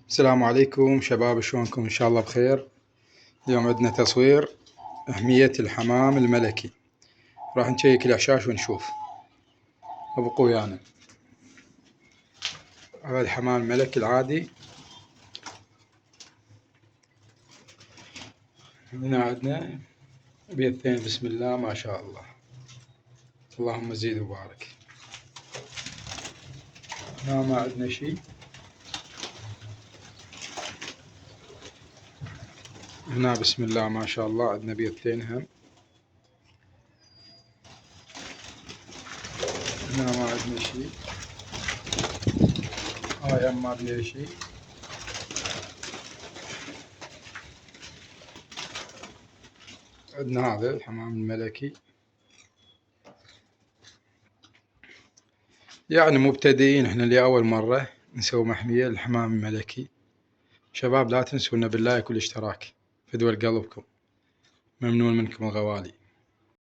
السلام عليكم شباب، شلونكم؟ إن شاء الله بخير. اليوم عندنا تصوير أهمية الحمام الملكي. راح نشيك الإعشاش ونشوف. ابقوا ويانا. هذا الحمام الملكي العادي. هنا عندنا بيضتين، بسم الله ما شاء الله، اللهم زيد وبارك. هنا ما عندنا شي. هنا بسم الله ما شاء الله عندنا بيضتين هم. هنا ما عندنا شي. هاي هم ما بيها شي. عندنا هذا الحمام الملكي. يعني مبتدئين احنا لأول مرة نسوي محمية للحمام الملكي. شباب لا تنسونا باللايك والاشتراك، فدوى قلبكم، ممنون منكم الغوالي.